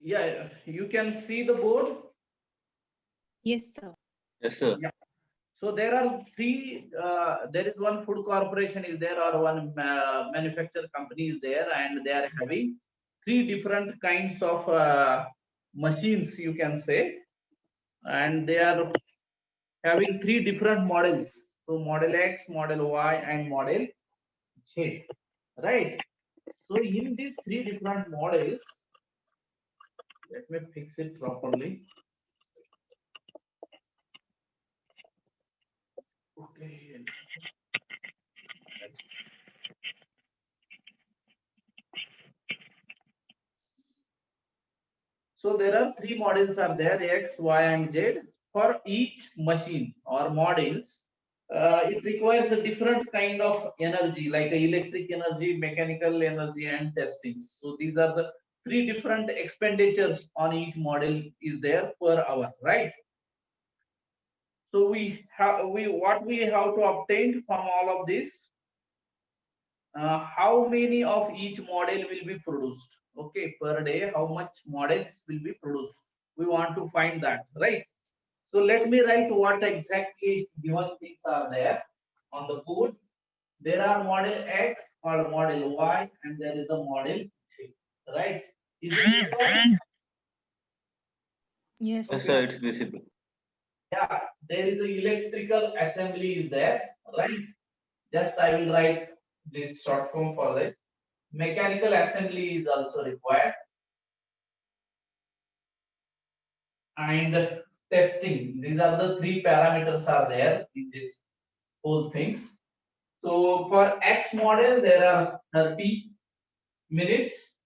Yeah, you can see the board. Yes, sir. Yes, sir. Yeah. So there are three. There is one food corporation is there, or one manufacturer company is there, and they are having three different kinds of machines, you can say, and they are having three different models. So model X, model Y, and model Z. Right. So in these three different models, let me fix it properly. Okay. So there are three models are there, X, Y, and Z. For each machine or models, it requires a different kind of energy, like electric energy, mechanical energy, and testing. So these are the three different expenditures on each model is there per hour, right? So we have what we have to obtain from all of this, how many of each model will be produced, okay, per day, how much models will be produced, we want to find that, right? So let me write what exactly given things are there on the board. There are model X or model Y, and there is a model Z, right? Is it visible? Yes, Yes, Okay. sir. sir. It's visible. Yeah, there is a electrical assembly is there, right? Just I will write this short form for this. Mechanical assembly is also required, and testing. These are the three parameters are there in this whole things. So for X model, there are 30 minutes.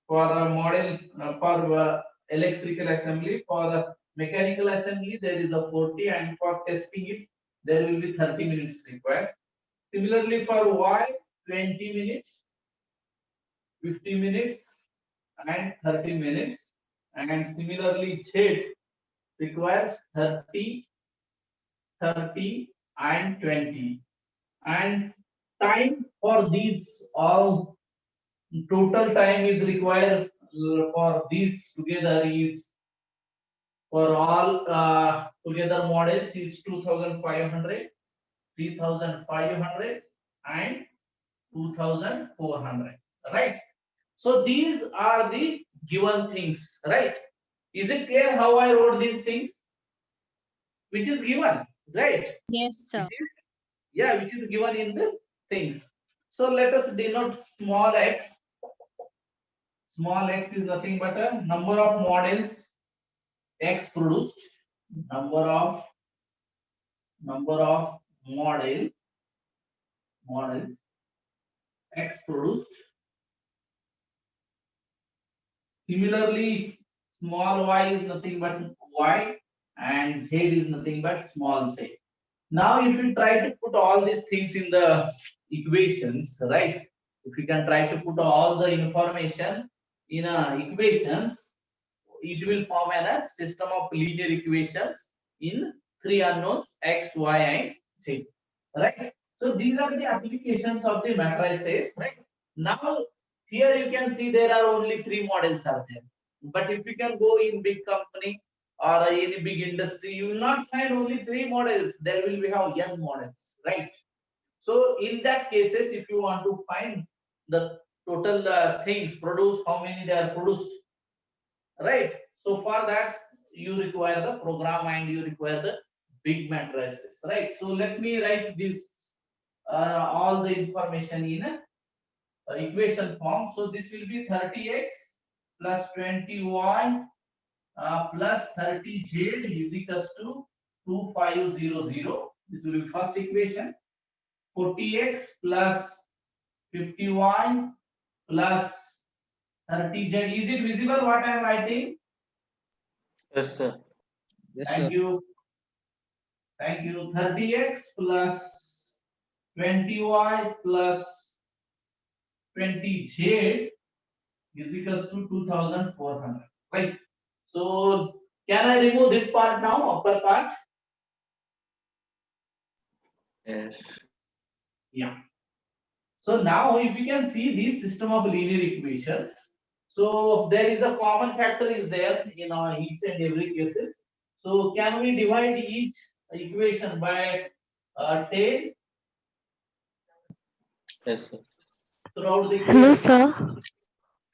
For a model for electrical assembly, for mechanical assembly, there is a 40, and for testing it, there will be 30 minutes required. Similarly, for Y, 20 minutes, 50 minutes, and 30 minutes. And similarly, Z requires 30, 30, and 20. And time for these all, total time is required for these together is, for all together models is 2500, 3500, and 2400, right? So these are the given things, right? Is it clear how I wrote these things, which is given, right? Yes, Which sir. is, yeah, which is given in the things. So let us denote small x. Small x is nothing but a number of models x produced, number of model models x produced. Similarly, small y is nothing but y, and z is nothing but small z. Now, if we try to put all these things in the equations, right? If we can try to put all the information in equations, it will form a system of linear equations in three unknowns x, y, and z. Right? So these are the applications of the matrices. Right? Now, here you can see there are only three models are there. But if you can go in big company or any big industry, you will not find only three models. There will be how n models, right? So in that cases, if you want to find the total things produced, how many they are produced, right? So for that you require the program and you require the big matrices, right? So let me write this all the information in a equation form. So this will be 30x plus 20y plus 30z is equals to 2500. This will be first equation. 40x plus 50y plus 30z. Is it visible what I am writing? Yes, sir. Yes, Thank sir. you. Thank you. 30x plus 20y plus 20z is equals to 2400. Right. So can I remove this part now, upper part? Yes. Yeah. So now if you can see this system of linear equations, So there is a common factor is there in each and every cases. So can we divide each equation by 10 Yes, sir. throughout the Hello, equation? sir.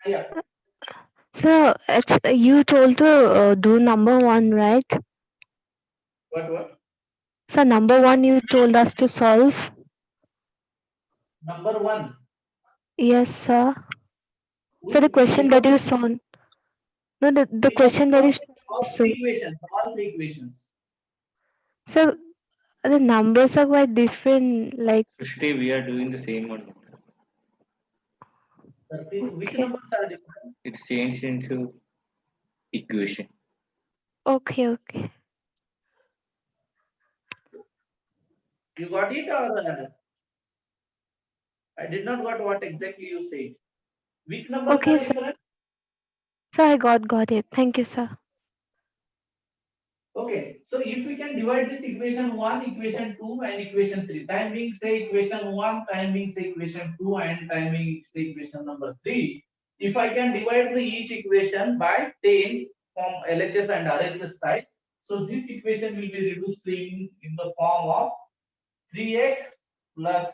Yeah. Sir, you told to do number one, right? What? So number one, you told us to solve. Number one. Yes, sir. So the Which question that of you the saw, no, the which of question that you all so, three equations? All three equations. so the numbers are quite different. Like, Srishti, we are doing the same one. Which okay, numbers are different? It's changed into equation. okay. You got it or I did not got what exactly you said. Which numbers Okay, are sir. different? So I got it. Thank you, sir. Okay, so if we can divide this equation 1, equation 2 and equation 3, time being say equation 1, time being say equation 2 and time being say equation number 3. If I can divide each equation by 10 from LHS and RHS side, so this equation will be reduced in the form of 3x plus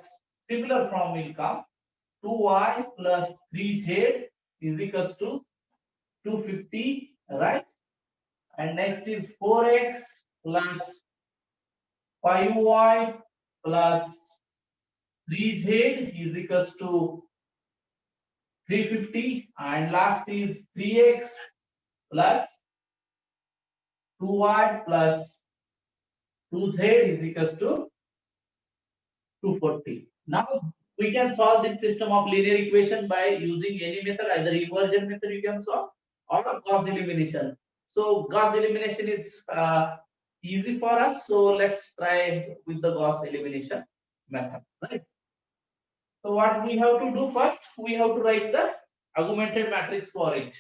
similar form will come 2y plus 3z is equals to 250, right? And next is 4x plus 5y plus 3z is equals to 350, and last is 3x plus 2y plus 2z is equals to 240. Now we can solve this system of linear equation by using any method, either inversion method you can solve or Gauss elimination. So Gauss elimination is easy for us. So let's try with the Gauss elimination method, right? So what we have to do first, we have to write the augmented matrix for it,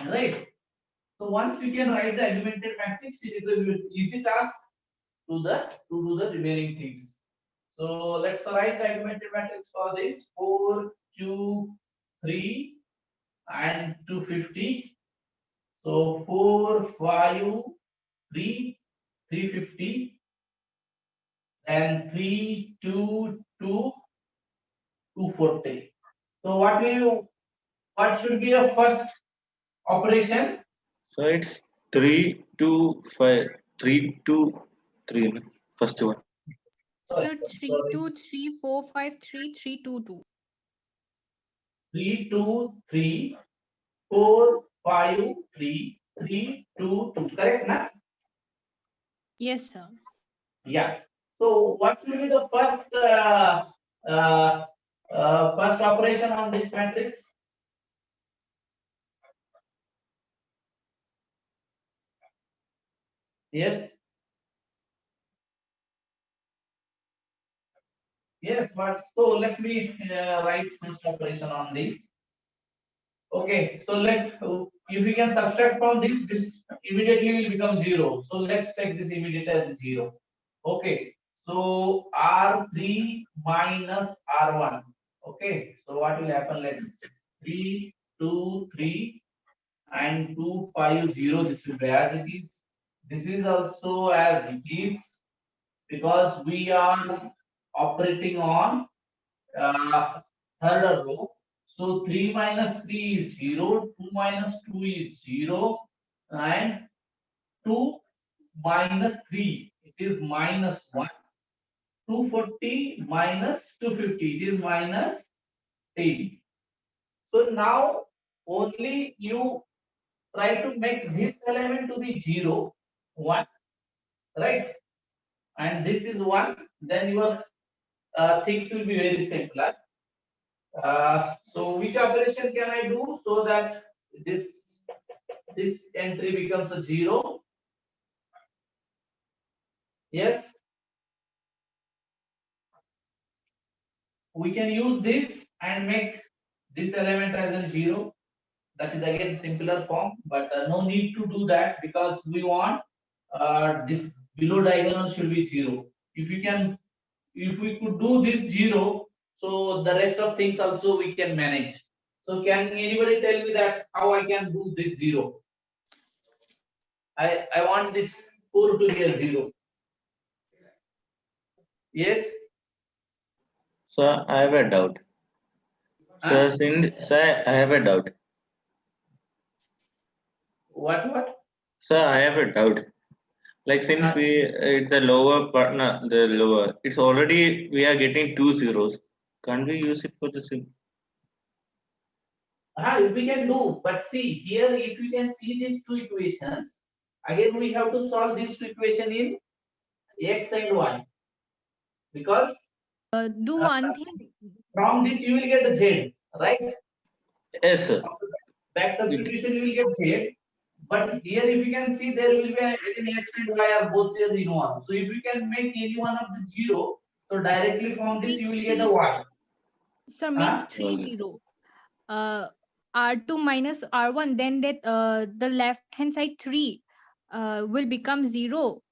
right? So once you can write the augmented matrix, it is a easy task to do the remaining things. So let's write the augmented matrix for this 4, 2, 3 and 250. So 4, 5, 3, 350 and 3, 2, 2, 240. So what should be the first operation? So it's 3, 2, 5, 3, 2, 3. No? First one. Sorry, So three sorry. two three four five three three two two. 3, 2, 3, 4, 5, 3, 3, 2, 2. Correct, na? Yes, sir. Yeah. So what should be the uh, first operation on this matrix? Yes. Yes, but so let me write first operation on this. Okay, so if we can subtract from this immediately will become 0. So let's take this immediate as 0. Okay, so R3 minus R1. Okay, so what will happen? Let's 3, 2, 3 and 2, 5, 0. This will be as it is. This is also as it is because we are operating on third row. So 3 minus 3 is 0, 2 minus 2 is 0, and 2 minus 3, it is minus 1. 240 minus 250, it is minus 10. So now only you try to make this element to be 0, 1, right? And this is 1, then your things will be very simpler. So which operation can I do so that this entry becomes a 0? Yes, we can use this and make this element as a 0. That is again simpler form, but no need to do that because we want this below diagonal should be 0. If we could do this 0, so the rest of things also we can manage. So can anybody tell me that how I can do this 0? I want this 4 to be a 0. Yes? Sir, I have a doubt. Huh? Sir, I have a doubt. What? Sir, I have a doubt. Like since Huh? we the lower part, no, the lower, it's already we are getting 2 zeros. Can't we use it for the sim? We can do, but see here, if you can see these two equations, again we have to solve this two equation in x and y, because Do uh, one thing. from this you will get z, right? Yes, sir. Back It, substitution you will get z, but here if you can see there will be again x and y are both there in one. So if you can make any one of the 0, so directly from this Make you will get a three, y. sir, Huh? make three okay. 0. R2 minus R1, then that the left hand side 3 will become 0.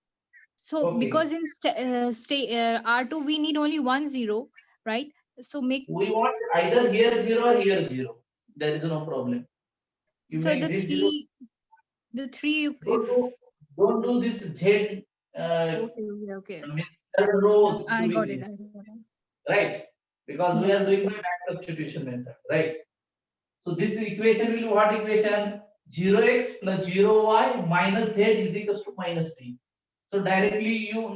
So Okay. because in R2 we need only 1 0, right? So make We want either here 0 or here 0. There is no problem. You so make this 0. the 3 Don't if do, don't do this Z, okay. means third row to I be got it. 0, I got it. right? Because we Yes, are sir. doing the back substitution method, right? So this equation will be what equation? 0x plus 0y minus z is equals to minus 10. So directly you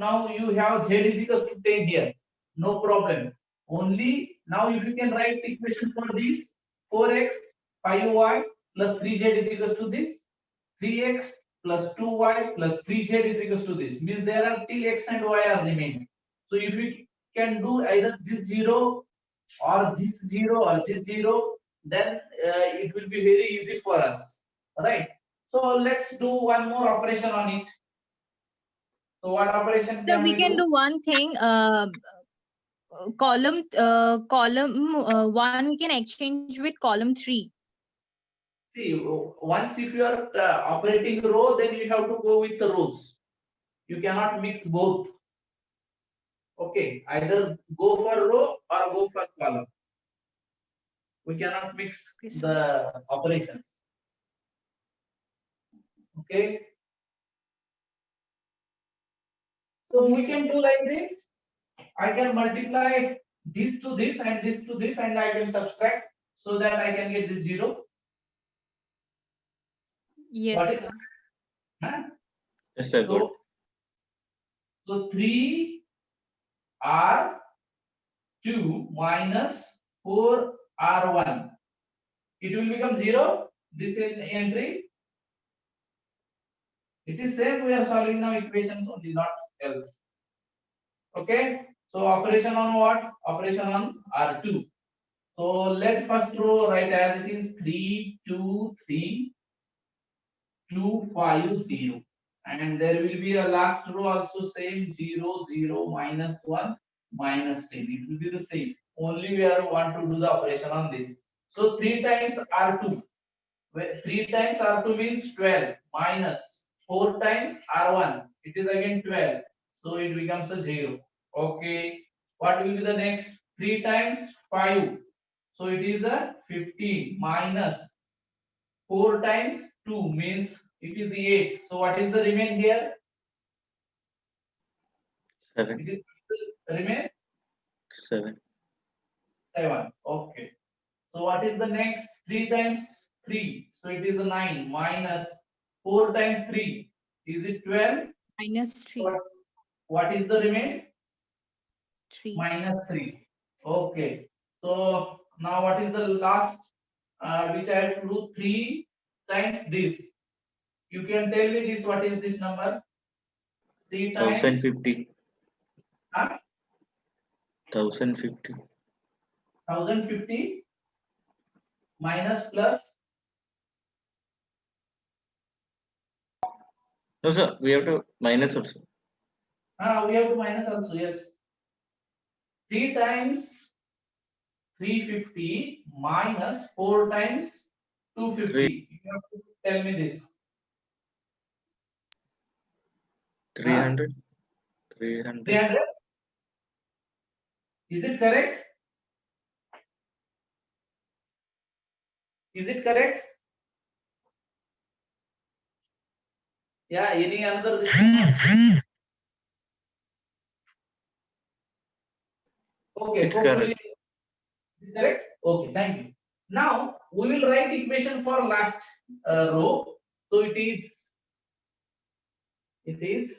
have z is equals to 10 here. No problem. Only now if you can write the equation for this, 4x 5y plus 3z is equals to this, 3x plus 2y plus 3z is equals to this. Means there are till x and y are remaining. So if you can do either this 0 or this 0 or this 0, then it will be very easy for us, right? So let's do one more operation on it. So what operation So can we we can do? do one thing. Column 1 we can exchange with column 3. See, once if you are operating row, then you have to go with the rows. You cannot mix both. Okay, either go for row or go for column. We cannot mix Okay, sir. the operations. Okay. So Okay, we sir. can do like this. I can multiply this to this and this to this, and I can subtract so that I can get this 0. What Yes, is sir. huh? Yes, sir. Good. So 3 R 2 minus 4 R1. It will become 0. This in entry. It is same. We are solving now equations only, not else. Okay. So operation on what? Operation on R2. So let first row write as it is 3 2 3 2 5 0, and there will be a last row also same 0 0 minus 1 minus 10. It will be the same, only we are want to do the operation on this. So 3 times R2, 3 times R2 means 12 minus 4 times R1, it is again 12, so it becomes a 0. Okay, what will be the next? 3 times 5, so it is a 15 minus 4 times 2 means it is 8. So what is the remain here? 7. It is remain 7. 7. Okay. So what is the next? 3 times 3. So it is a 9 minus 4 times 3. Is it 12? Minus 3. What is the remain? 3. Minus 3. Okay. So now what is the last which I have to do? 3 times this. You can tell me this, what is this number? 3 times 1050. huh? 1050. 1050 minus plus. No, sir. We have to minus also. We have to minus also, yes. 3 times 350 minus 4 times 3. 250. You have to tell me this. 300. 300. 300. Is it correct? Is it correct? Yeah, any another response? Okay, It's hopefully correct. correct. Okay, thank you. Now we will write equation for last row. So it is this.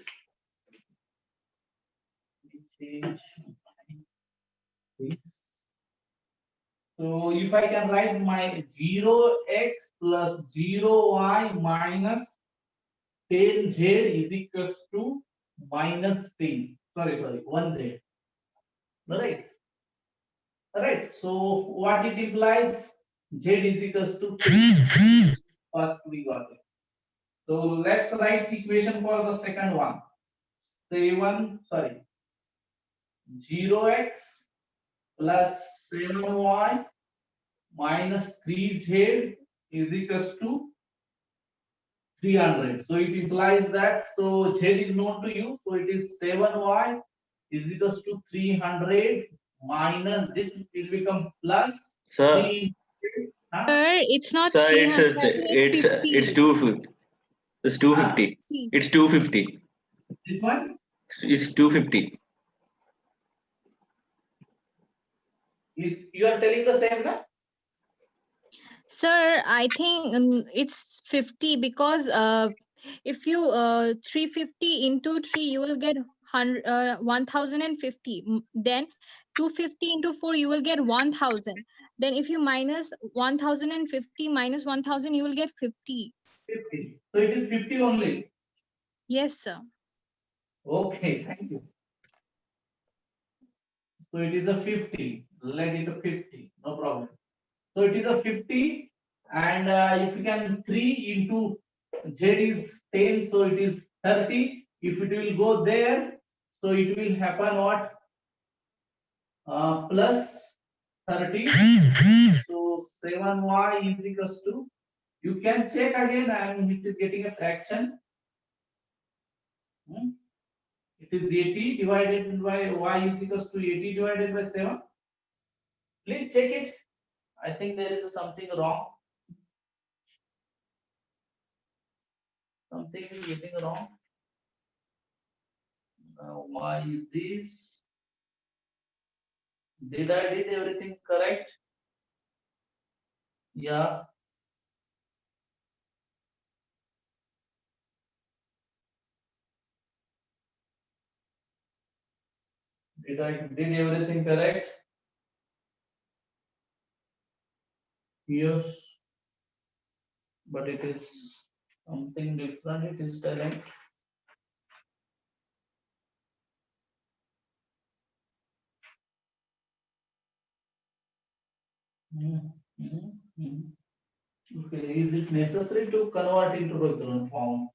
So if I can write my 0x plus 0y minus 10z is equals to minus 10. Sorry, 1z. Right. Right. So what it implies? Z is equals to 3. First we got it. So let's write equation for the second one. 0x plus 7y minus 3z is equals to 300. So it implies that so z is known to you. So it is 7y is equals to 300 minus this will become plus Sir, 3. Huh? Sir, it's not sir, 300, I think it's it's 250. It's Huh? 250. 50. It's 250. This one It's 250. you are telling the same, na? Sir, I think it's 50 because if you 350 into 3, you will get 1050. Then 250 into 4, you will get 1000. Then if you minus 1050 minus 1000, you will get 50. 50. So it is 50 only. Yes, sir. Okay, thank you. So it is a 50. Let it a 50. No problem. So it is a 50, and if you can 3 into z is 10, so it is 30. If it will go there, so it will happen what? Plus 30. So 7y is equals to. You can check again, and it is getting a fraction. Hmm? It is 80 divided by y is equals to 80 divided by 7. Please check it. I think there is something wrong. Something is getting wrong. Now, why is this? Did I did everything correct? Yeah. Did I did everything correct? Yes. But it is something different. It is telling. Okay. Is it necessary to convert into Reuteran form?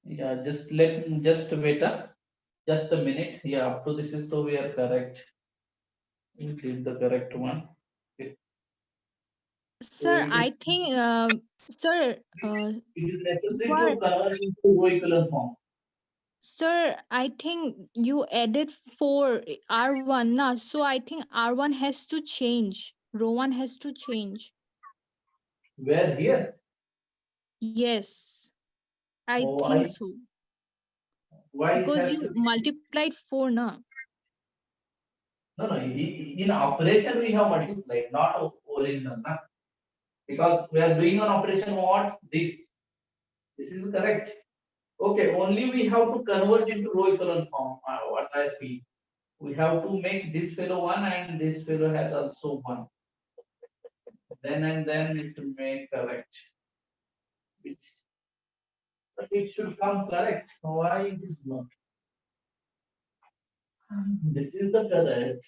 Yeah. Just wait up. Just a minute. Yeah. Up to this is so we are correct. We did the correct one. So Sir, it is I think, sir, it is necessary you are, to convert into vehicular form. sir, I think you added 4 R1 na, so I think R1 has to change. Row 1 has to change. Where here? Yes, I Oh, think so. why it Because has you to? multiplied 4 na. No, no. In operation we have multiplied, not original, na? Because we are doing an operation what this. This is correct. Okay. Only we have to convert into row echelon form. What I feel. We have to make this fellow one and this fellow has also one. Then and then it will make correct. Which, but it should come correct. Why it is not? This is the correct.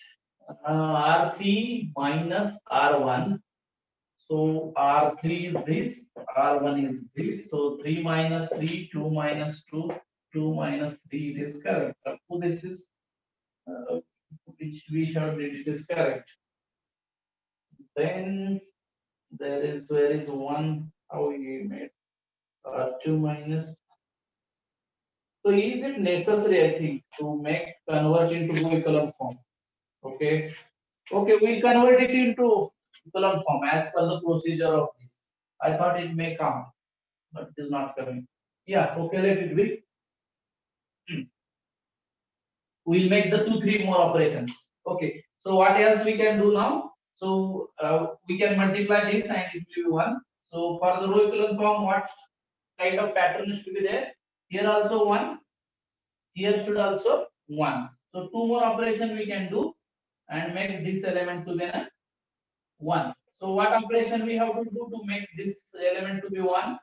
R3 minus R1. So R3 is this, R1 is this. So 3 minus 3, 2 minus 2, 2 minus 3, it is correct. So this is which we shall read, it is correct. Then where is one, how we made R2 minus So is it necessary, I think, to make convert into echelon form? Okay. Okay, we'll convert it into echelon form as per the procedure of this. I thought it may come, but it is not coming. Yeah, okay, let it be. We'll make the 2, 3 more operations. Okay, so what else we can do now? So we can multiply this and it will be 1. So for the row echelon form, what kind of pattern is to be there? Here also 1, here should also 1. So 2 more operation we can do and make this element to be a 1. So what operation we have to do to make this element to be 1?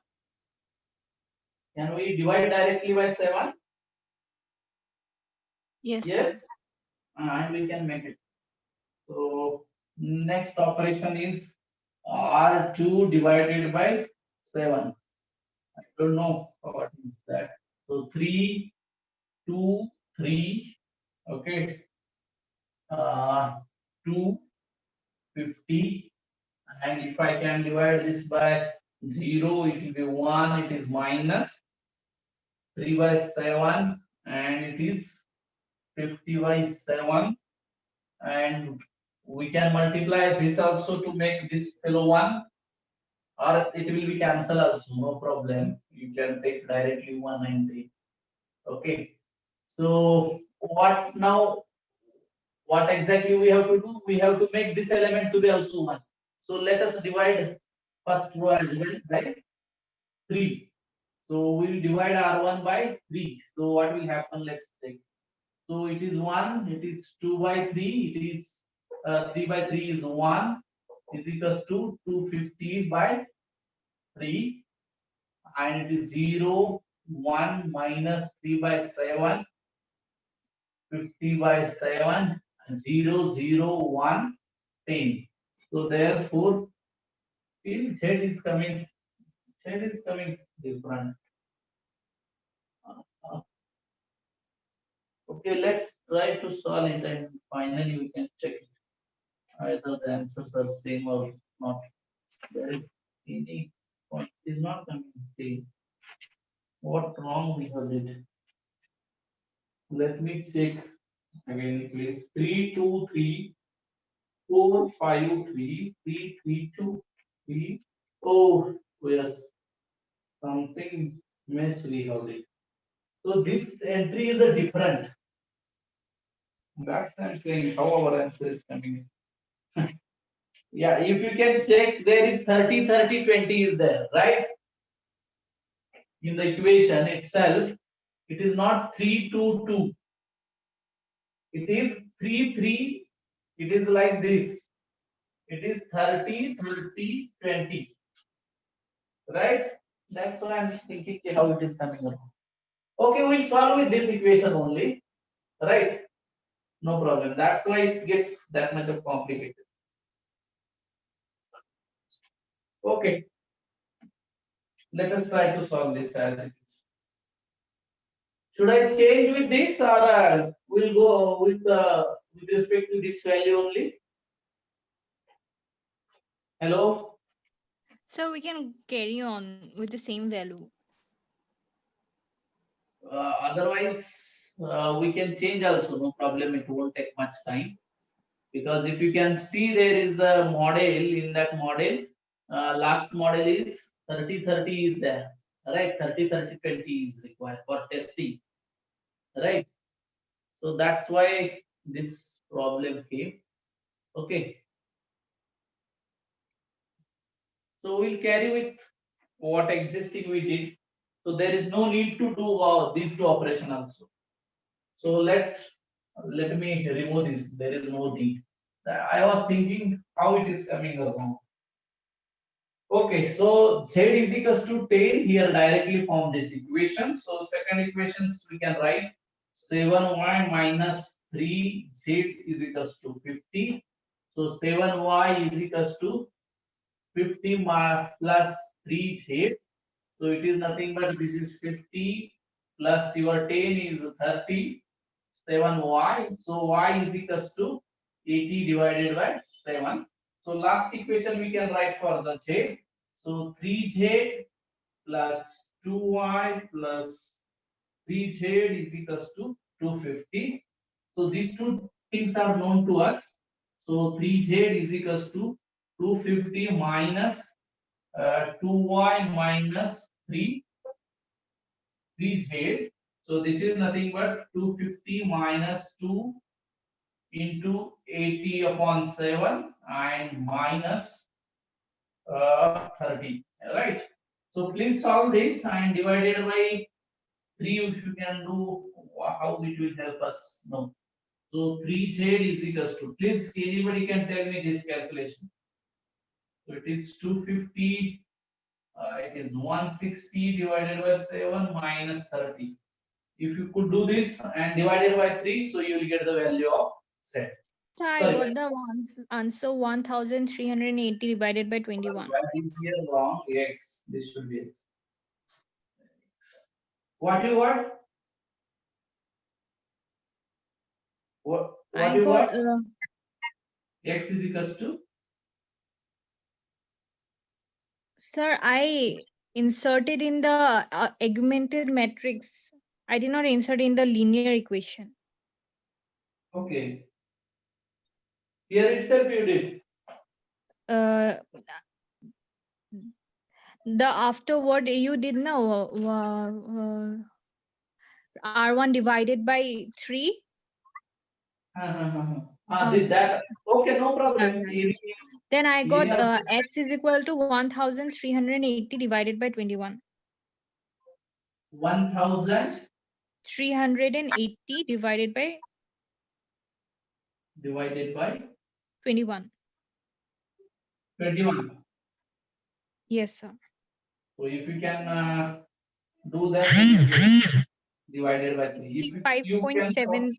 Can we divide directly by 7? Yes, Yes. sir. And we can make it. So next operation is R2 divided by 7. I don't know what is that. So 3, 2, 3. Okay. 250. And if I can divide this by 0, it will be 1. It is minus 3 by 7. And it is 50 by 7. And we can multiply this also to make this fellow 1, or it will be cancelled also, no problem. You can take directly 1 and 3. Okay. So what now? What exactly we have to do? We have to make this element to be also 1. So let us divide first row as well by 3. So we will divide R1 by 3. So what will happen? Let's check. So it is 1, it is 2 by 3, it is 3 by 3 is 1, is equals to 250 by 3, and it is 0, 1 minus 3 by 7, 50 by 7, and 0, 0, 1, 10. So therefore, till Z is coming different. Okay, let's try to solve it and finally we can check it. Either the answers are same or not. There is any point is not coming. See what wrong we have did. Let me check again, please. 3, 2, 3, 4, 5, 3, 3, 3, 2, 3. Oh, yes, something mess we have did. So this entry is a different. That's I'm saying how our answer is coming. Yeah, if you can check, there is 30, 30, 20 is there, right? In the equation itself, it is not 3, 2, 2. It is 3, 3. It is like this. It is 30, 30, 20. Right? That's why I'm thinking how it is coming around. Okay, we'll solve with this equation only. Right? No problem. That's why it gets that much of complicated. Okay. Let us try to solve this as it is. Should I change with this, or we'll go with respect to this value only? Hello? Sir, we can carry on with the same value. Otherwise, we can change also, no problem. It won't take much time. Because if you can see, there is the model. In that model, last model is 30, 30 is there. Right? 30, 30, 20 is required for testing. Right? So that's why this problem came. Okay. So we'll carry with what existing we did. So there is no need to do these two operation also. So let me remove this. There is no need. I was thinking how it is coming along. Okay, so Z is equals to 10 here directly from this equation. So second equations we can write 7y minus 3z is equals to 50. So 7y is equals to 50 plus 3z. So it is nothing but this is 50 plus your 10 is 30, 7y. So y is equals to 80 divided by 7. So last equation we can write for the z. So 3z plus 2y plus 3z is equals to 250. So these two things are known to us. So 3z is equals to 250 minus 2y minus 3z. So this is nothing but 250 minus 2 into 80 upon 7 and minus 30, right? So please solve this and divided by 3 if you can do, how it will help us know. So 3z is equals to, please anybody can tell me this calculation. So it is 250, it is 160 divided by 7 minus 30. If you could do this and divided by 3, so you will get the value of z. So I Sorry, got the answer 1380 divided by 21. that is here wrong. X. This should be X. What you want? What I you got want? X is equals to? sir, I inserted in the augmented matrix. I did not insert in the linear equation. Okay. Here itself you did. The afterward you did now R1 divided by 3. Did that. Okay, no problem. Yeah. Then I got Any of x is equal to 1380 divided by 21. 1000 380 divided by divided by 21. 21. Yes, sir. So if you can do that, then you get divided by 3. If you can 5.7.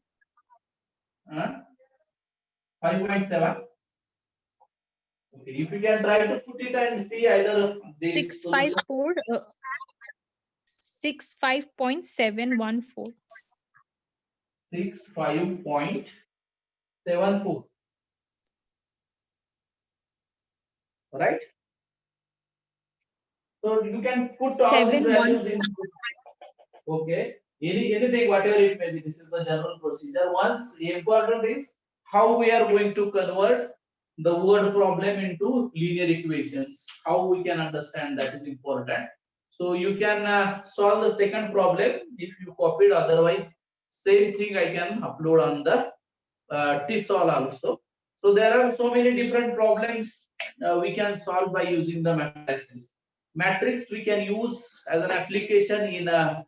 5.7. Okay, if you can try to put it and see either this solution. 65.714. 65.74. Right? So you can put all these 7 values in. Okay. Anything, whatever it may be, this is the general procedure. Once important is how we are going to convert the word problem into linear equations. How we can understand that is important. So you can solve the second problem if you copied. Otherwise, same thing I can upload on the TESOL also. So there are so many different problems we can solve by using the matrices. Matrix we can use as an application in a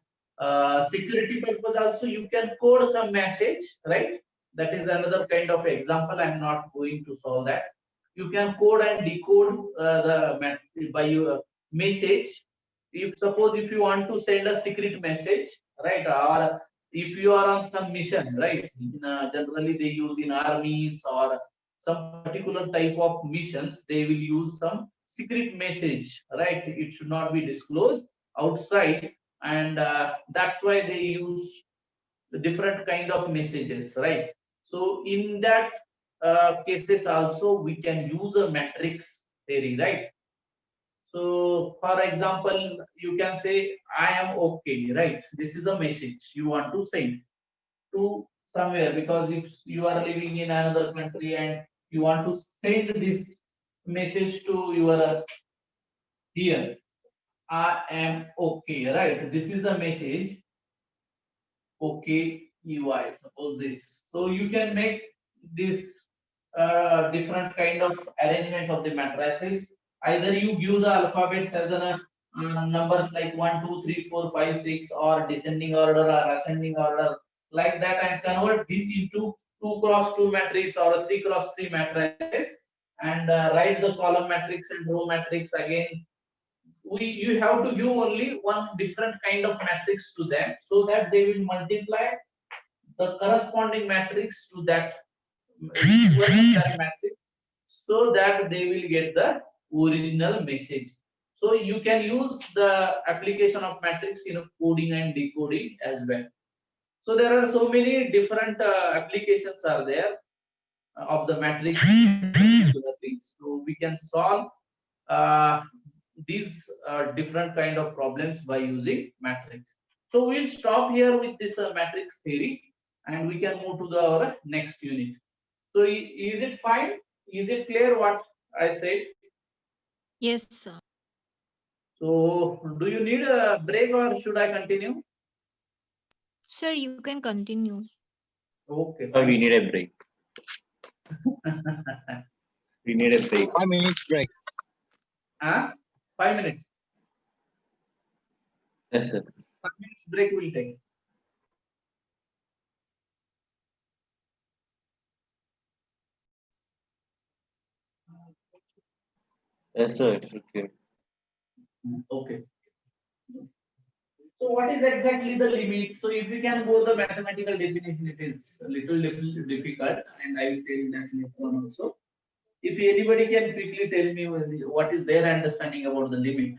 security purpose also. You can code some message, right? That is another kind of example. I'm not going to solve that. You can code and decode by your message. If suppose if you want to send a secret message, right, or if you are on some mission, right, generally they use in armies or some particular type of missions, they will use some secret message, right? It should not be disclosed outside, and that's why they use different kind of messages, right? So in that cases also we can use a matrix theory, right? So for example, you can say I am okay, right? This is a message you want to send to somewhere, because if you are living in another country and you want to send this message to your here, I am okay, right? This is a message. Okay, EY, suppose this. So you can make this different kind of arrangement of the matrices. Either you give the alphabets as numbers like 1, 2, 3, 4, 5, 6, or descending order or ascending order, like that, and convert this into 2 cross 2 matrix or a 3 cross 3 matrices, and write the column matrix and row matrix again. You have to give only one different kind of matrix to them, so that they will multiply the corresponding matrix to that matrix, so that they will get the original message. So you can use the application of matrix in coding and decoding as well. So there are so many different applications are there of the matrix. So we can solve these different kind of problems by using matrix. So we'll stop here with this matrix theory, and we can move to our next unit. So is it fine? Is it clear what I said? Yes, sir. So do you need a break or should I continue? Sir, you can continue. Okay. We need a break. We need a break. 5 minutes break. 5 minutes. Yes, sir. 5 minutes break will take. Yes, sir. It's okay. Okay. So what is exactly the limit? So if we can go the mathematical definition, it is a little difficult, and I will tell you that later on also. If anybody can quickly tell me what is their understanding about the limit,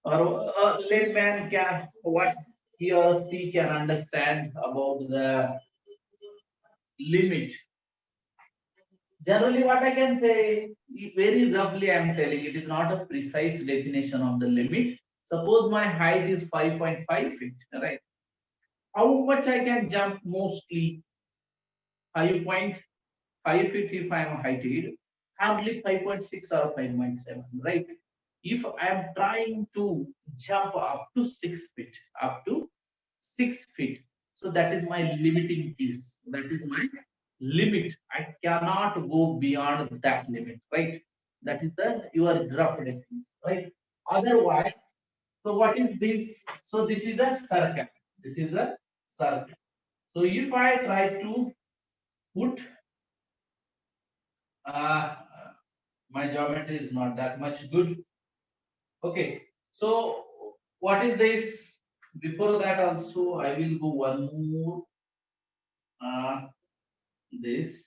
or a layman can what he or she can understand about the limit. Generally, what I can say, very roughly, I am telling it is not a precise definition of the limit. Suppose my height is 5.5 feet, right? How much I can jump? Mostly 5.5 feet if I am heighted, hardly 5.6 or 5.7, right? If I am trying to jump up to 6 feet, so that is my limiting case. That is my limit. I cannot go beyond that limit, right? That is your rough definition, right? Otherwise, so what is this? So this is a circle. This is a circle. So if I try to put my geometry is not that much good. Okay, so what is this? Before that also I will go one more. This.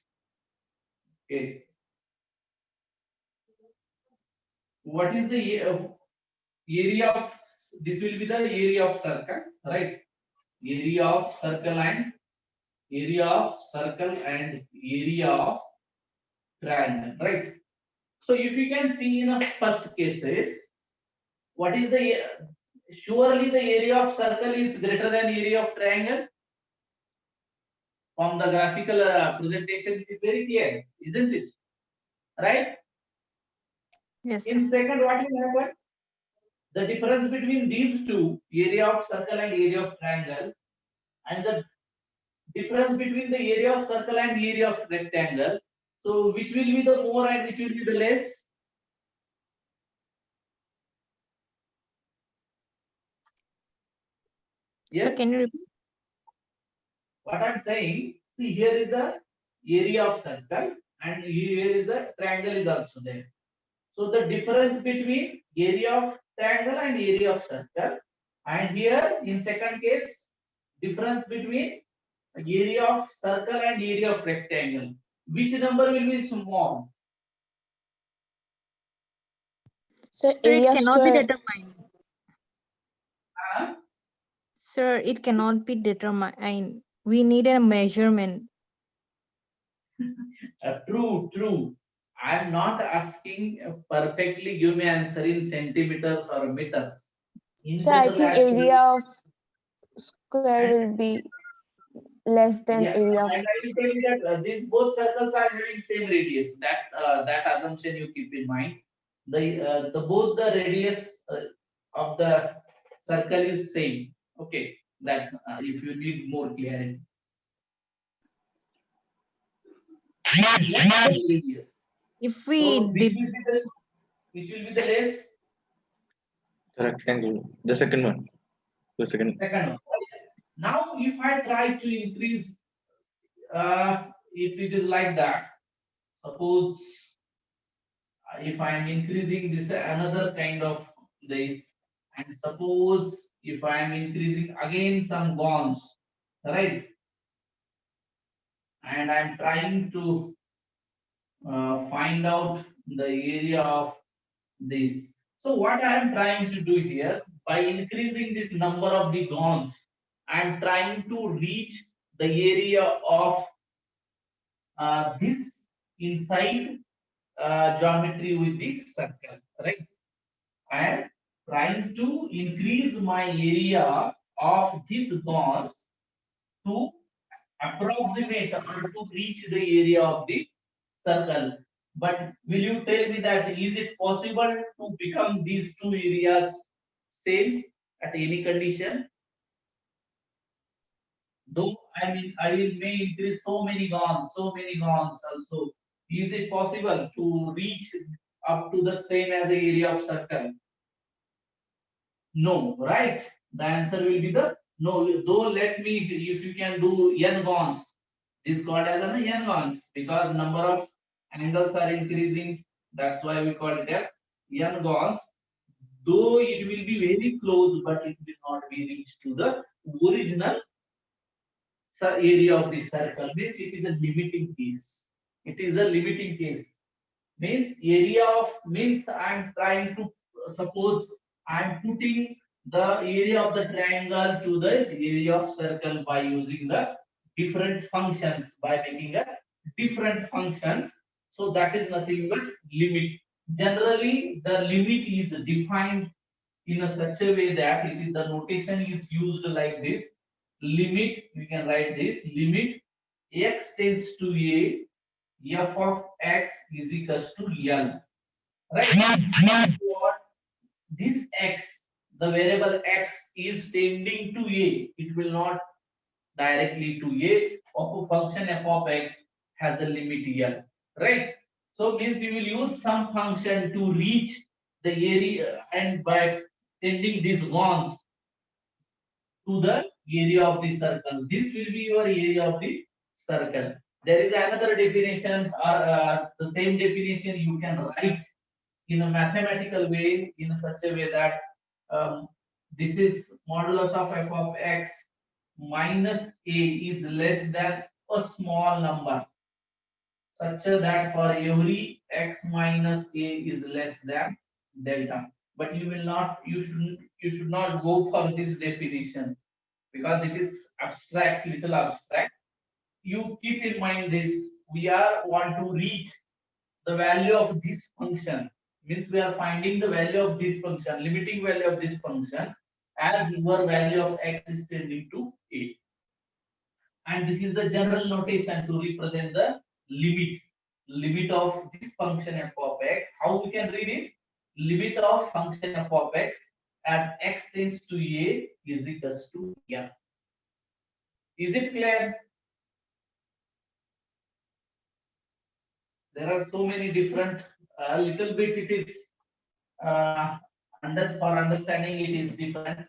Okay. What is the area of this? Will be the area of circle, right? Area of circle and area of triangle, right? So if you can see in the first cases, what is the surely the area of circle is greater than area of triangle. From the graphical presentation, it is very clear, isn't it? Right? Yes, sir. In second, what will happen? The difference between these two, area of circle and area of triangle, and the difference between the area of circle and area of rectangle. So which will be the more and which will be the less? Sir, Yes. can you repeat? What I'm saying, see here is the area of circle and here is the triangle is also there. So the difference between area of triangle and area of circle, and here in second case, difference between area of circle and area of rectangle. Which number will be small? So Sir, it area of cannot be square. determined. Huh? Sir, it cannot be determined. We need a measurement. True. I am not asking perfectly give me answer in centimeters or meters. So I think Interlateral- area of square will be less than Yeah, area of. and I will tell you that these both circles are having same radius. That assumption you keep in mind. The both the radius of the circle is same. Okay, that if you need more clarity. Yeah, same radius. If we So did, which will be the less? Rectangle. The second one. The second. Second one. Now, if I try to increase, if it is like that, suppose if I am increasing this another kind of this, and suppose if I am increasing again some bonds, right? And I am trying to find out the area of this. So what I am trying to do here, by increasing this number of the gons, I am trying to reach the area of this inside geometry with the circle, right? And trying to increase my area of this bonds to approximate or to reach the area of the circle. But will you tell me that is it possible to become these two areas same at any condition? Though I mean I will may increase so many gons also. Is it possible to reach up to the same as the area of circle? No, right? The answer will be the no. Though let me, if you can do n gons, this called as an n gons because number of angles are increasing. That's why we call it as n gons. Though it will be very close, but it will not be reached to the original area of the circle. Means it is a limiting case. It is a limiting case. Means area of means I'm trying to suppose I'm putting the area of the triangle to the area of circle by using the different functions by making a different functions. So that is nothing but limit. Generally, the limit is defined in a such a way that it is the notation is used like this. Limit, we can write this limit x tends to a f of x is equals to L. Right? What this x, the variable x is tending to a, it will not directly to a of a function f of x has a limit L. Right? So means you will use some function to reach the area and by tending these ones to the area of the circle. This will be your area of the circle. There is another definition or the same definition you can write in a mathematical way in such a way that this is modulus of f of x minus a is less than a small number such that for every x minus a is less than delta. But you will not, you should not go for this definition because it is abstract, little abstract. You keep in mind this, we are want to reach the value of this function, means we are finding the value of this function, limiting value of this function as your value of x is tending to a. And this is the general notation to represent the limit of this function f of x. How we can read it? Limit of function f of x as x tends to a is equals to f. Is it clear? There are so many different, a little bit it is for understanding it is different.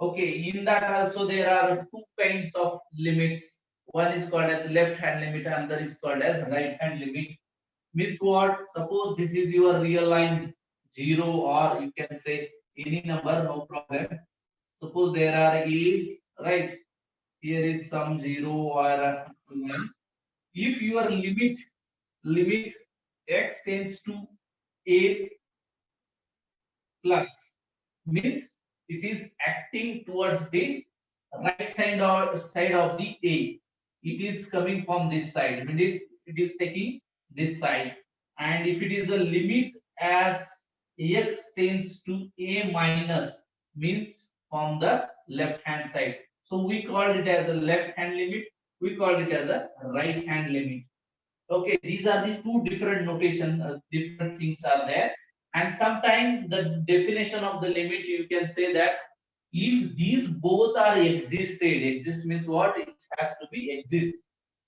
Okay, in that also there are two kinds of limits. One is called as left hand limit, another is called as right hand limit. Means what? Suppose this is your real line 0, or you can say any number, no problem. Suppose there are a, right, here is some 0 or 1. If your limit x tends to a plus, means it is acting towards the right side of the a. It is coming from this side. I mean it is taking this side. And if it is a limit as x tends to a minus, means from the left hand side. So we call it as a left hand limit. We call it as a right hand limit. Okay, these are the two different notation, different things are there. And sometimes the definition of the limit, you can say that if these both are existed, exist means what? It has to be exist.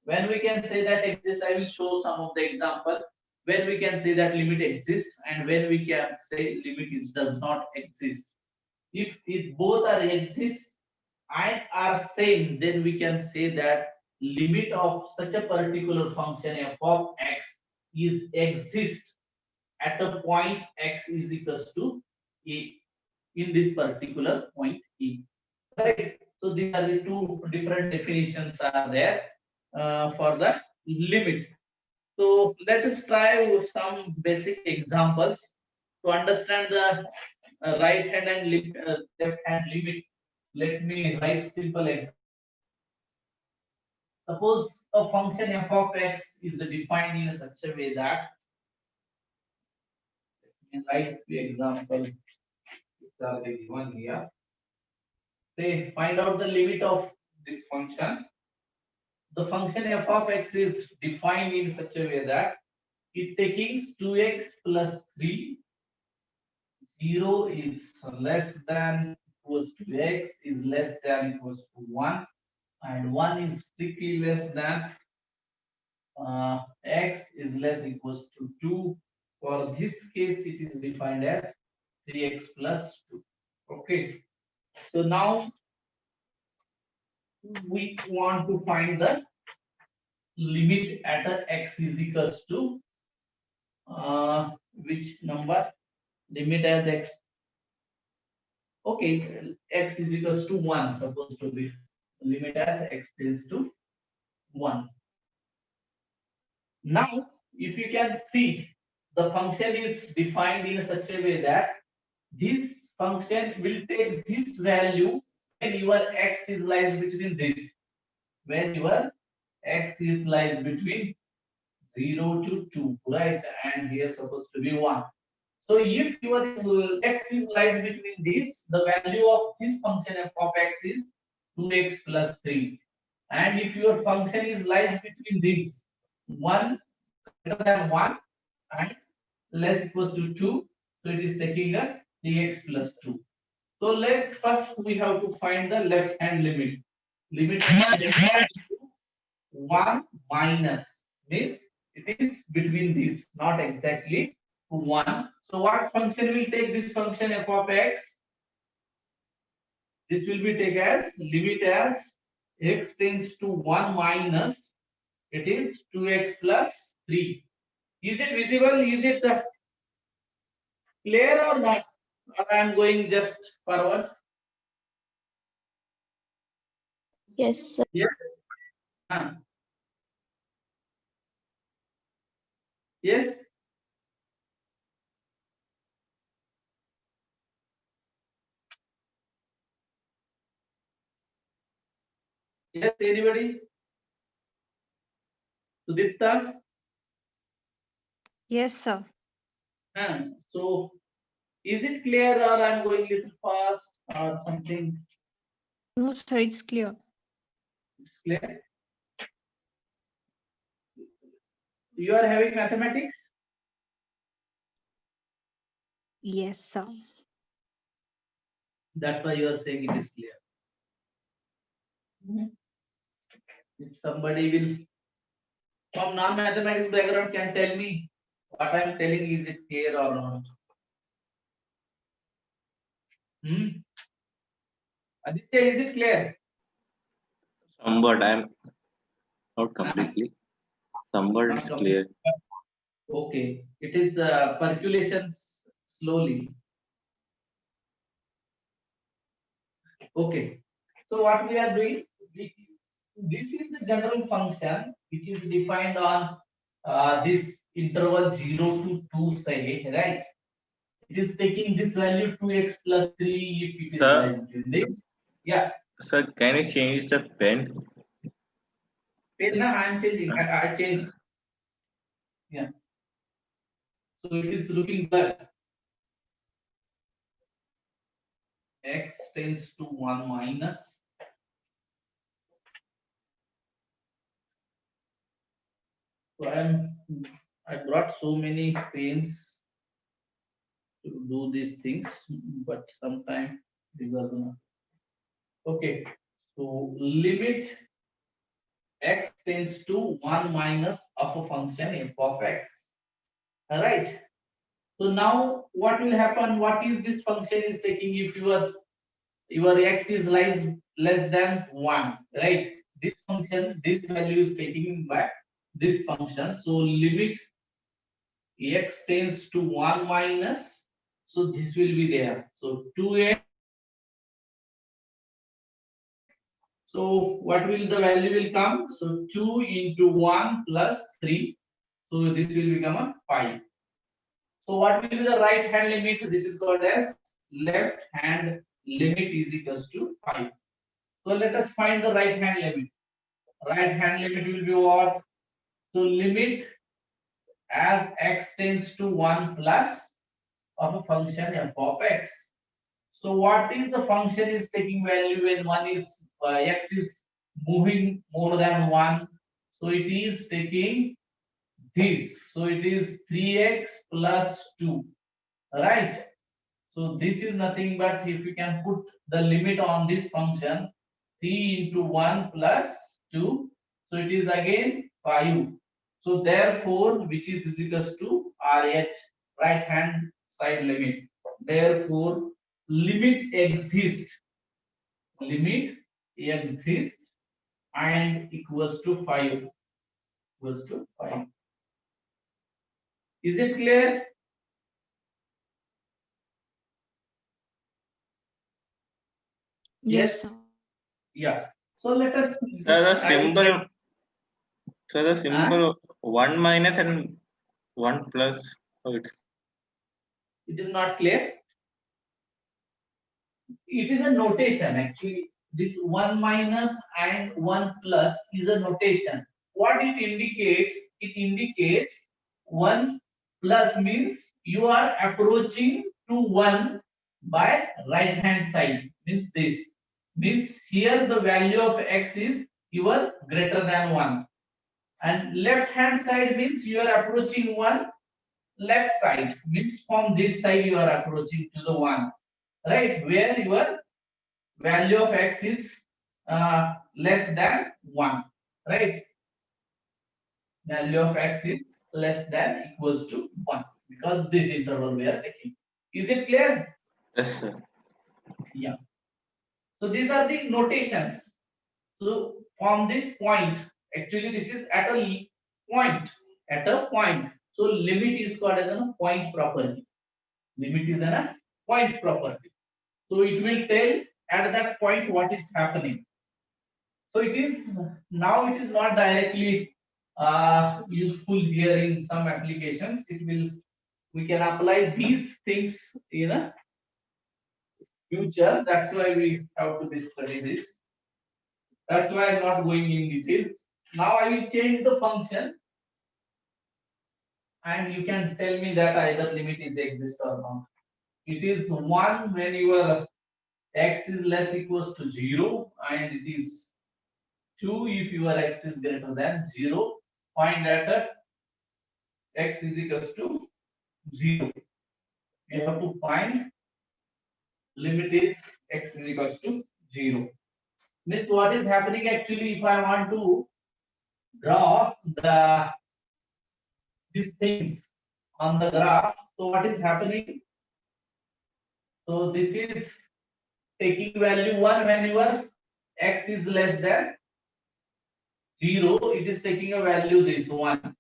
When we can say that exist, I will show some of the example. When we can say that limit exists and when we can say limit is does not exist. If it both are exist and are same, then we can say that limit of such a particular function f of x is exist at a point x is equals to a, in this particular point e. Right? So these are the two different definitions are there for the limit. So let us try some basic examples to understand the right hand and left hand limit. Let me write simple example. Suppose a function f of x is defined in such a way that, let me write the example. are given here. Say find out the limit of this function. The function f of x is defined in such a way that it taking 2x plus 3, 0 is less than equals to x is less than equals to 1, and 1 is strictly less than x is less equals to 2. For this case, it is defined as 3x plus 2. Okay. So now we want to find the limit at a x is equals to which number? Limit as x. Okay, x is equals to 1, supposed to be limit as x tends to 1. Now, if you can see, the function is defined in such a way that this function will take this value when your x is lies between this. When your x is lies between 0 to 2, right? And here supposed to be 1. So if your x is lies between this, the value of this function f of x is 2x plus 3. And if your function is lies between this 1 greater than 1 and less equals to 2, so it is taking a 3x plus 2. So let first we have to find the left hand limit. Limit is 1 minus means it is between this, not exactly 1. So what function will take this function f of x? This will be taken as limit as x tends to 1 minus it is 2x plus 3. Is it visible? Is it clear or not? Or I am going just forward? Yes, sir. Yes. Yes. Yes. Anybody? Sudipta? Yes, sir. So is it clear or I'm going little fast or something? No, sir, it's clear. It's clear. You are having mathematics? Yes, sir. That's why you are saying it is clear. If somebody will from non-mathematics background can tell me what I am telling, is it clear or not? Aditya, is it clear? Somewhat, I'm not completely. Somewhat Not it's clear. Okay, it is percolations slowly. Okay, so what we are doing, this is the general function which is defined on this interval 0 to 2, say, right? It is taking this value 2x plus 3 if it is Sir? lies between this. Yeah, Sir, can you change the pen? pen I am changing. I changed. Yeah. So it is looking blurred. X tends to 1 minus. So I brought so many pens to do these things, but sometimes these are not. Okay, so limit x tends to 1 minus of a function f of x. All right. So now what will happen? What is this function is taking if your x is less than 1, right? This function, this value is taking back this function. So limit x tends to 1 minus, so this will be there. So 2x. So what will the value will come? So 2 into 1 plus 3. So this will become a 5. So what will be the right hand limit? This is called as left hand limit is equals to 5. So let us find the right hand limit. Right hand limit will be what? So limit as x tends to 1 plus of a function f of x. So what is the function is taking value when one is x is moving more than one? So it is taking this. So it is 3x plus 2, right? So this is nothing but if you can put the limit on this function 3 into 1 plus 2. So it is again 5. So therefore, which is equals to RH, right hand side limit. Therefore, limit exists. Limit exists and equals to 5. Equals to 5. Is it clear? Yes, Yes. sir. Yeah. So let us. So the I will symbol, take- so the symbol 1 minus and 1 plus. Oh, it's It is not clear. It is a notation actually. This 1 minus and 1 plus is a notation. What it indicates? It indicates 1 plus means you are approaching to 1 by right hand side. Means this. Means here the value of x is your greater than 1. And left hand side means you are approaching 1 left side. Means from this side you are approaching to the 1. Right, where your value of x is less than 1, right? Value of x is less than equals to 1 because this interval we are taking. Is it clear? yes, sir. Yeah. So these are the notations. So from this point, actually this is at a point, at a point. So limit is called as a point property. Limit is a point property. So it will tell at that point what is happening. So it is now it is not directly useful here in some applications. It will we can apply these things in a future. That's why we have to be study this. That's why I'm not going in details. Now I will change the function, and you can tell me that either limit is exist or not. It is 1 when your x is less equals to 0, and it is 2 if your x is greater than 0. Find that x is equals to 0. You have to find limit is x is equals to 0. Means what is happening actually if I want to draw these things on the graph. So what is happening? So this is taking value 1 when your x is less than 0. It is taking a value this 1.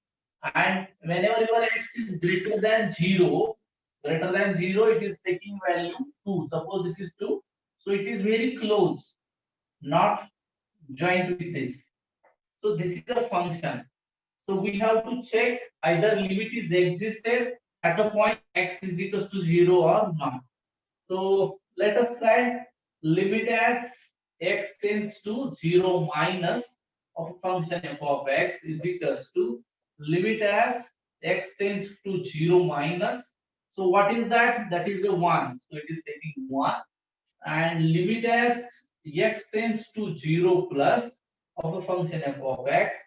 And whenever your x is greater than 0, it is taking value 2. Suppose this is 2. So it is very close, not joined with this. So this is a function. So we have to check either limit is existed at a point x is equals to 0 or not. So let us try limit as x tends to 0 minus of function f of x is equals to limit as x tends to 0 minus. So what is that? That is a 1. So it is taking 1. And limit as x tends to 0 plus of a function f of x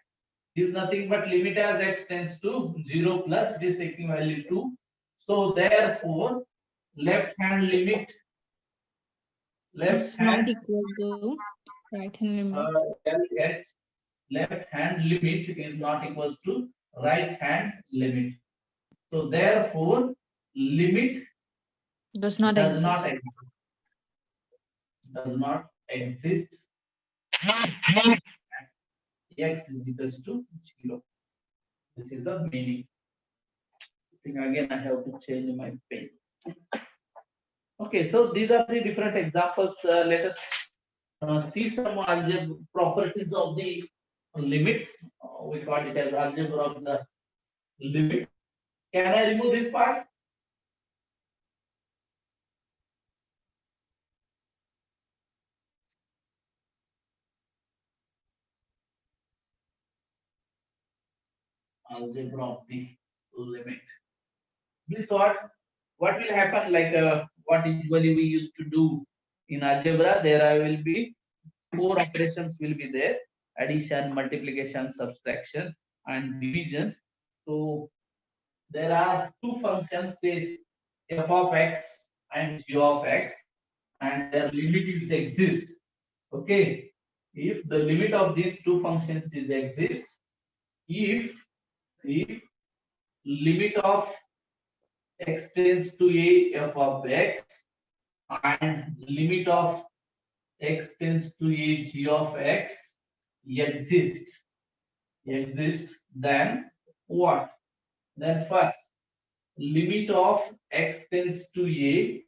is nothing but limit as x tends to 0 plus it is taking value 2. So therefore left hand limit It's not equal to right hand limit. LH left hand limit is not equals to right hand limit. So therefore limit Does not does exist. not exist. Does not exist. X is equals to 0. This is the meaning. I think again I have to change my pen. Okay, so these are the different examples. Let us see some algebra properties of the limits. We call it as algebra of the limit. Can I remove this part? Algebra of the limit. This what will happen? Like what usually we used to do in algebra, there I will be 4 operations will be there: addition, multiplication, subtraction, and division. So there are two functions, is f of x and g of x, and their limit is exist. Okay, if the limit of these two functions is exist, if limit of x tends to a f of x and limit of x tends to a g of x exists, then what? Then first, limit of x tends to a,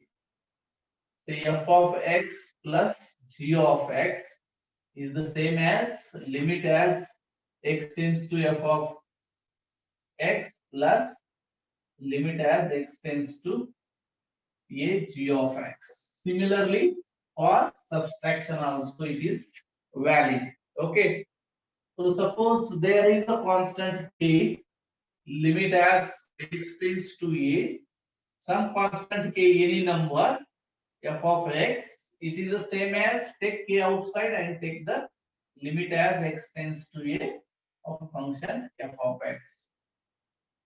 say f of x plus g of x is the same as limit as x tends to f of x plus limit as x tends to a g of x. Similarly, for subtraction also it is valid. Okay. So suppose there is a constant k, limit as x tends to a, some constant k, any number f of x, it is the same as take k outside and take the limit as x tends to a of function f of x.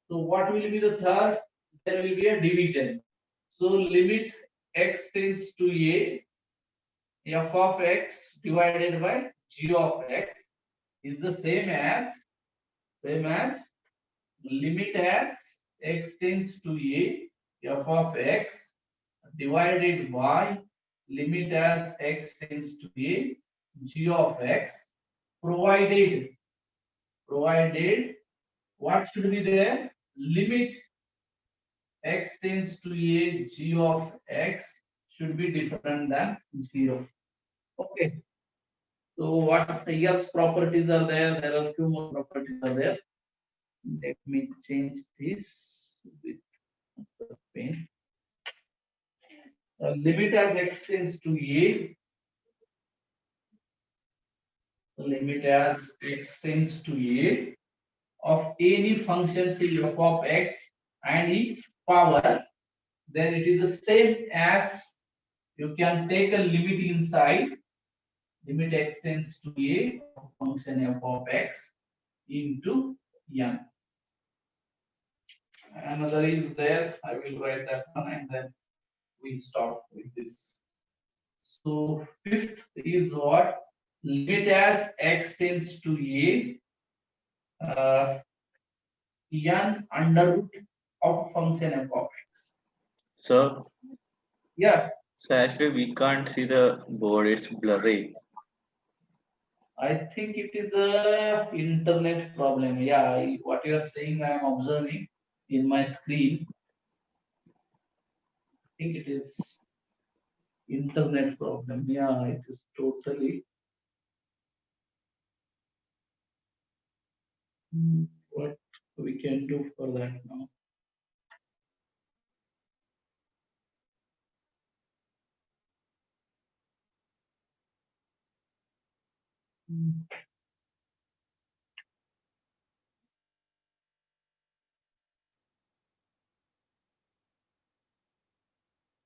So what will be the third? There will be a division. So limit x tends to a, f of x divided by g of x is the same as limit as x tends to a, f of x divided by limit as x tends to a, g of x, provided what should be there? Limit x tends to a, g of x should be different than 0. Okay. So what else properties are there? There are few more properties are there. Let me change this with the pen. Limit as x tends to a, limit as x tends to a of any function, say f of x and its power, then it is the same as you can take a limit inside, limit x tends to a function f of x into n. Another is there, I will write that one and then we stop with this. So fifth is what? Limit as x tends to a, n under root of function f of x. So, Yeah, so actually we can't see the board, it's blurry. I think it is a internet problem. Yeah, what you are saying, I am observing in my screen. I think it is internet problem. Yeah, it is totally. What we can do for that now?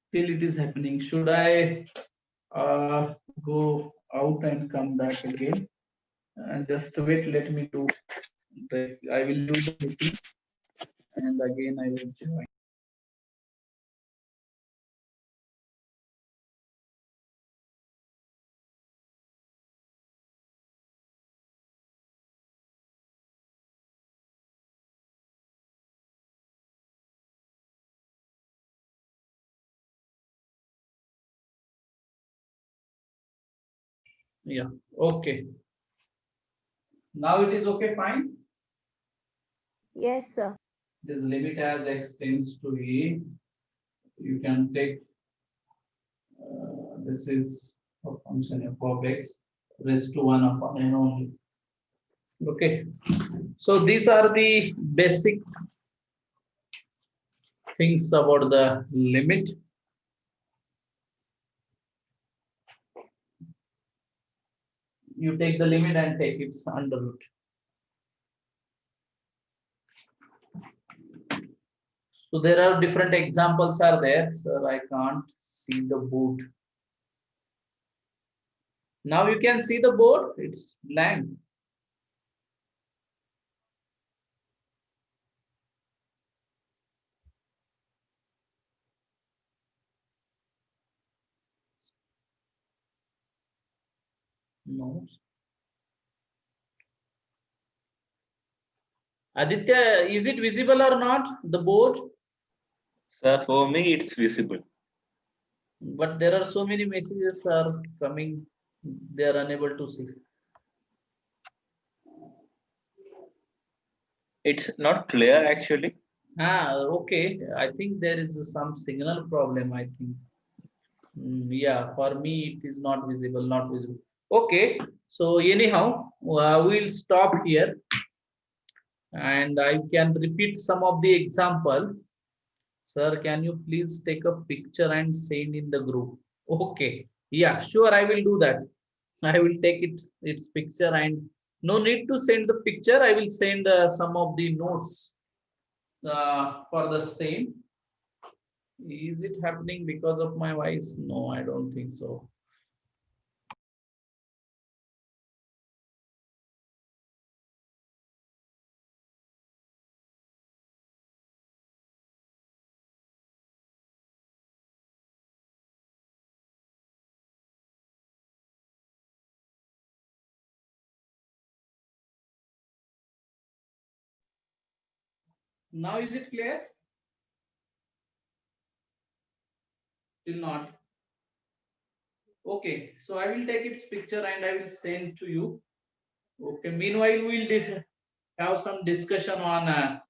Still it is happening. Should I go out and come back again? And just wait, let me do I will do the meeting and again I will join. Yeah, okay. Now it is okay, fine. Yes, sir. This limit as x tends to a, you can take this is a function f of x raised to 1 upon n only. Okay, so these are the basic things about the limit. You take the limit and take its under root. So there are different examples are there. Sir, I can't see the board. Now you can see the board. It's blank. No. Aditya, is it visible or not, the board? Sir, for me, it's visible. But there are so many messages are coming. They are unable to see. It's not clear actually. Okay. I think there is some signal problem, I think. Yeah, for me it is not visible, not visible. Okay, so anyhow, we'll stop here and I can repeat some of the example. Sir, can you please take a picture and send in the group? Okay, yeah, sure, I will do that. I will take its picture, and no need to send the picture. I will send some of the notes for the same. Is it happening because of my voice? No, I don't think so. Now is it clear? Still not. Okay, so I will take its picture and I will send to you. Okay, meanwhile, we'll have some discussion on